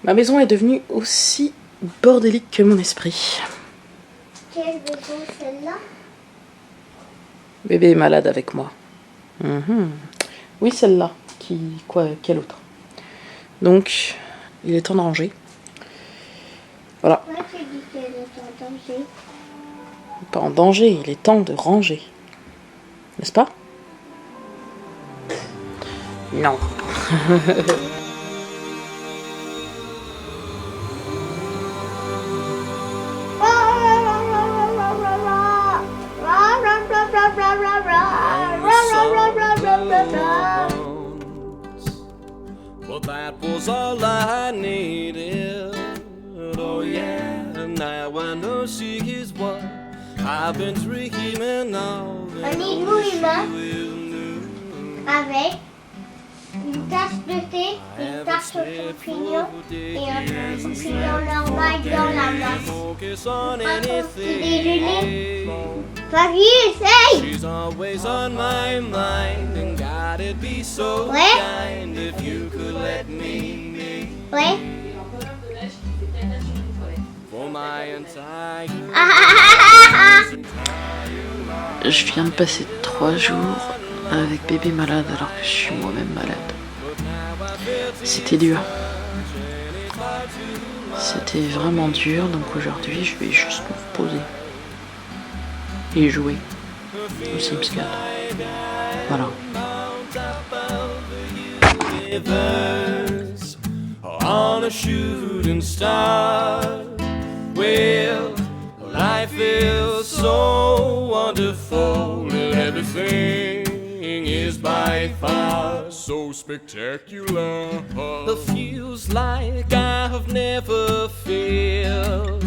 Ma maison est devenue aussi bordélique que mon esprit. Quelle maison, celle-là? Bébé est malade avec moi. Oui, celle-là. Quelle autre? Donc, il est temps de ranger. Voilà. Pourquoi tu dis qu'elle est en danger? Pas en danger, il est temps de ranger. N'est-ce pas? Non. Well, that was all I needed. Oh yeah, now I know she is what I've been dreaming of. Un igloo humain avec une tasse de thé, une tasse de champignon et un champignon normal dans la main. Focus on Pas ton petit anything. déjeuner. Vas-y, essaye! She's always on my mind, and God, it'd be so Ouais. kind if you could let me be Ouais. for my entire. Je viens de passer 3 jours avec bébé malade alors que je suis moi-même malade. C'était dur. C'était vraiment dur, donc aujourd'hui je vais juste me reposer. Et jouer au Sims 4. Voilà. Rivers on a shooting star. Well, life is so wonderful, and everything is by far so spectacular. It feels like I've never felt.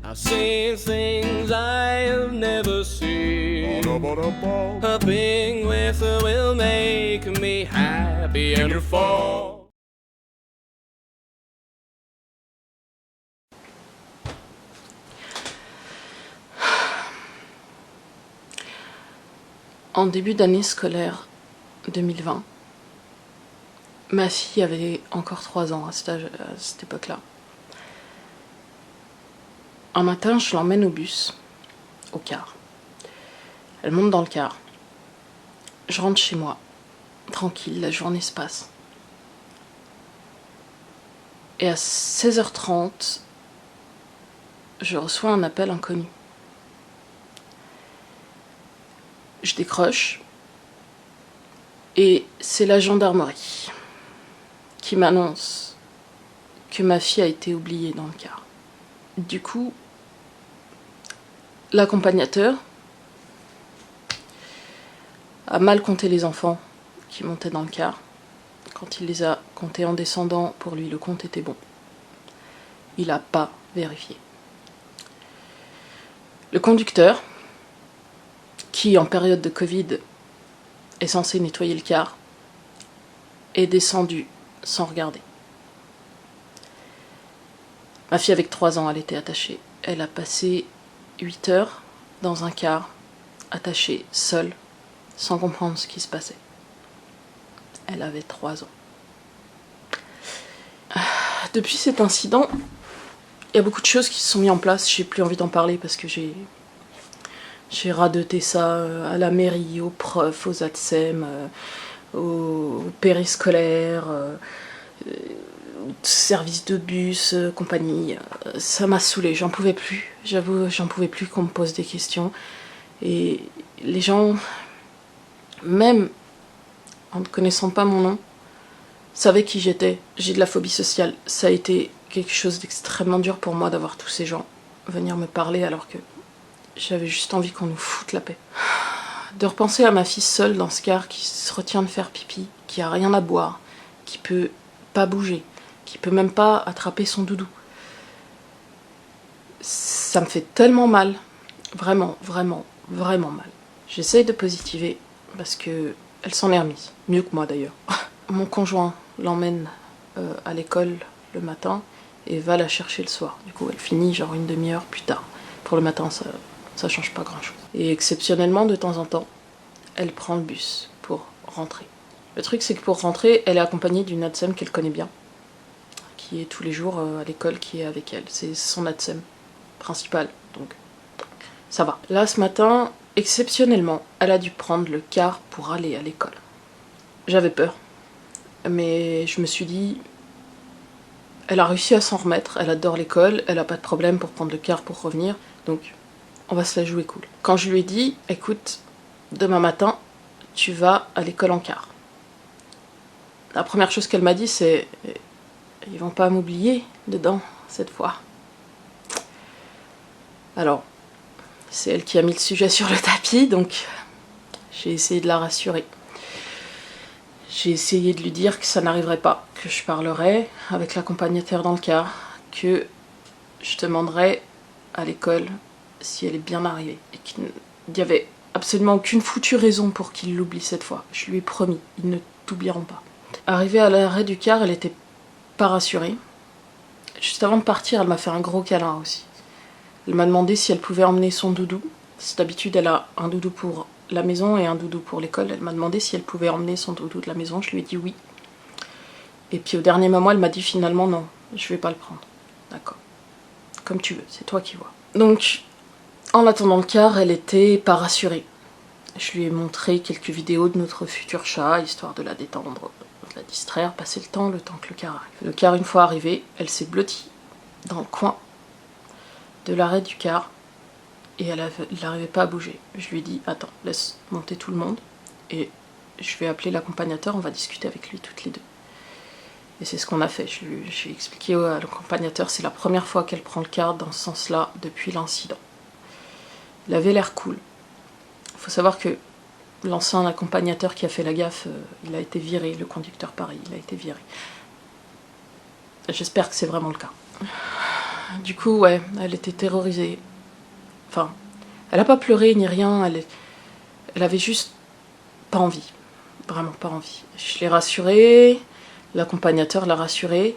I've seen things I have never seen. Being with her will make me happy and fall. En début d'année scolaire 2020, ma fille avait encore 3 ans à cette époque-là. Un matin, je l'emmène au bus, au car. Elle monte dans le car. Je rentre chez moi, tranquille, la journée se passe. Et à 16h30, je reçois un appel inconnu. Je décroche et c'est la gendarmerie qui m'annonce que ma fille a été oubliée dans le car. Du coup, l'accompagnateur a mal compté les enfants qui montaient dans le car. Quand il les a comptés en descendant, pour lui le compte était bon. Il n'a pas vérifié. Le conducteur, qui en période de Covid est censé nettoyer le car, est descendu sans regarder. Ma fille avec 3 ans, elle était attachée. Elle a passé 8 heures dans un car, attachée, seule, sans comprendre ce qui se passait. Elle avait 3 ans. Depuis cet incident, il y a beaucoup de choses qui se sont mises en place. J'ai plus envie d'en parler parce que j'ai radoté ça à la mairie, aux profs, aux ATSEM, aux périscolaires, aux services de bus, compagnie. Ça m'a saoulée, j'en pouvais plus. J'avoue, j'en pouvais plus qu'on me pose des questions. Et les gens, même en ne connaissant pas mon nom, savaient qui j'étais. J'ai de la phobie sociale. Ça a été quelque chose d'extrêmement dur pour moi d'avoir tous ces gens venir me parler alors que j'avais juste envie qu'on nous foute la paix. De repenser à ma fille seule dans ce car qui se retient de faire pipi, qui a rien à boire, qui peut pas bouger, qui peut même pas attraper son doudou. Ça me fait tellement mal. Vraiment, vraiment, vraiment mal. J'essaye de positiver parce que elle s'en est remise. Mieux que moi d'ailleurs. Mon conjoint l'emmène à l'école le matin et va la chercher le soir. Du coup, elle finit genre une demi-heure plus tard. Pour le matin, ça change pas grand-chose. Et exceptionnellement, de temps en temps, elle prend le bus pour rentrer. Le truc, c'est que pour rentrer, elle est accompagnée d'une ATSEM qu'elle connaît bien, qui qui est tous les jours à l'école qui est avec elle. C'est son ATSEM principal, donc ça va. Là, ce matin, exceptionnellement, elle a dû prendre le car pour aller à l'école. J'avais peur, mais je me suis dit, elle a réussi à s'en remettre, elle adore l'école, elle a pas de problème pour prendre le car pour revenir, donc on va se la jouer cool. Quand je lui ai dit, écoute, demain matin, tu vas à l'école en car. La première chose qu'elle m'a dit, c'est, ils vont pas m'oublier dedans, cette fois. Alors, c'est elle qui a mis le sujet sur le tapis, donc j'ai essayé de la rassurer. J'ai essayé de lui dire que ça n'arriverait pas, que je parlerais avec l'accompagnateur dans le car, que je demanderais à l'école si elle est bien arrivée, et qu'il n'y avait absolument aucune foutue raison pour qu'ils l'oublient cette fois. Je lui ai promis, ils ne t'oublieront pas. Arrivée à l'arrêt du car, elle était pas rassurée. Juste avant de partir, elle m'a fait un gros câlin aussi. Elle m'a demandé si elle pouvait emmener son doudou. D'habitude, elle a un doudou pour la maison et un doudou pour l'école. Elle m'a demandé si elle pouvait emmener son doudou de la maison. Je lui ai dit oui. Et puis au dernier moment, elle m'a dit finalement non, je vais pas le prendre. D'accord. Comme tu veux, c'est toi qui vois. Donc, en attendant le car, elle était pas rassurée. Je lui ai montré quelques vidéos de notre futur chat, histoire de la détendre, de la distraire, passer le temps que le car arrive. Le car, une fois arrivé, elle s'est blottie dans le coin de l'arrêt du car et elle n'arrivait pas à bouger. Je lui ai dit, attends, laisse monter tout le monde et je vais appeler l'accompagnateur, on va discuter avec lui toutes les deux. Et c'est ce qu'on a fait. J'ai expliqué à l'accompagnateur, c'est la première fois qu'elle prend le car dans ce sens-là depuis l'incident. Il avait l'air cool. Il faut savoir que l'ancien accompagnateur qui a fait la gaffe, il a été viré, le conducteur pareil, il a été viré. J'espère que c'est vraiment le cas. Du coup, ouais, elle était terrorisée. Enfin, elle n'a pas pleuré ni rien, elle avait juste pas envie. Vraiment pas envie. Je l'ai rassurée, l'accompagnateur l'a rassurée.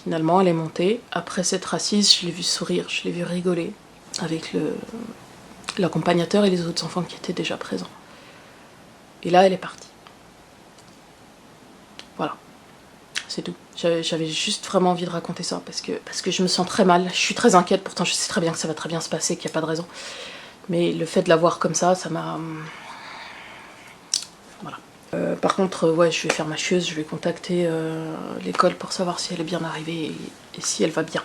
Finalement, elle est montée. Après s'être assise, je l'ai vue sourire, je l'ai vue rigoler avec l'accompagnateur et les autres enfants qui étaient déjà présents. Et là, elle est partie. Voilà. C'est tout. J'avais juste vraiment envie de raconter ça parce que je me sens très mal. Je suis très inquiète, pourtant je sais très bien que ça va très bien se passer, qu'il n'y a pas de raison. Mais le fait de la voir comme ça m'a... Voilà. Par contre, ouais, je vais faire ma chieuse, je vais contacter l'école pour savoir si elle est bien arrivée et si elle va bien.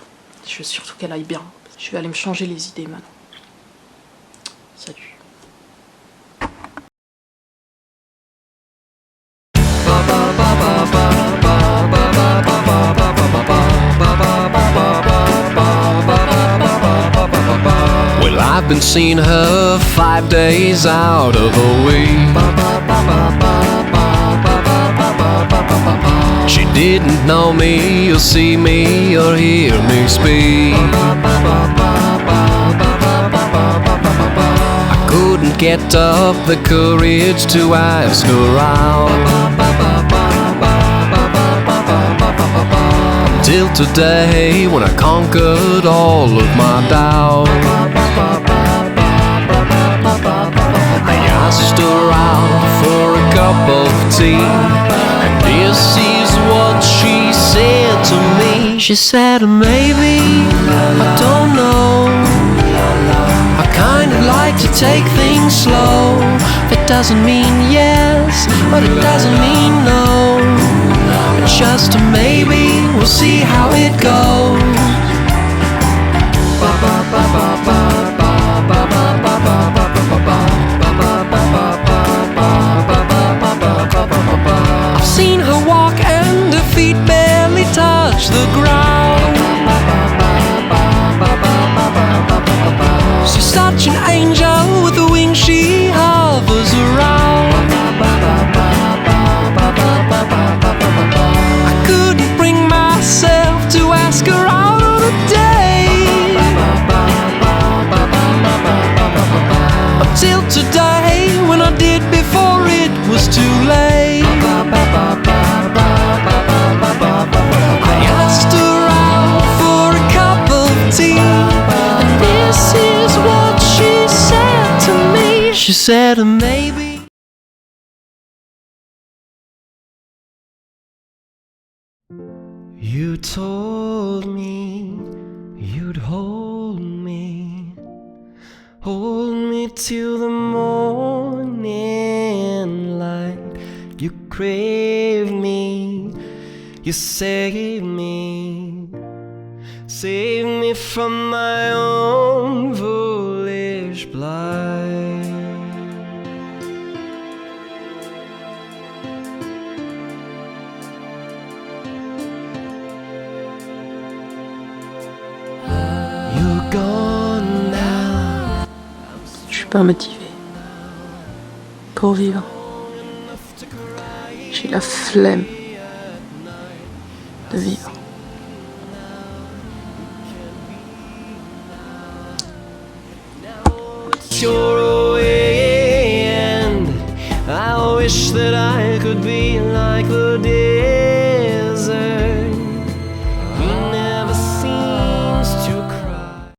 Je veux surtout qu'elle aille bien. Je vais aller me changer les idées maintenant. Salut. Well, I've been seeing her 5 days out of the week. She didn't know me or see me or hear me speak. I couldn't get up the courage to ask her out. Till today, when I conquered all of my doubt, I asked her out for a cup of tea, and this is what she said to me. She said, maybe, I don't know, I kinda like to take things slow. That doesn't mean yes, but it doesn't mean no. Just a maybe, we'll see how it goes. I've seen her walk and her feet barely touch the ground. She's such an angel with the wings she hovers around. I couldn't bring myself to ask her out on a date until today, when I did before it was too late. I asked her out for a cup of tea, and this is what she said to me. She said, maybe. You told me you'd hold me till the morning light. You crave me, you save me from my own foolish blight. You're gone now. Je suis pas motivée pour vivre. J'ai la flemme de vivre. You're away and I wish that I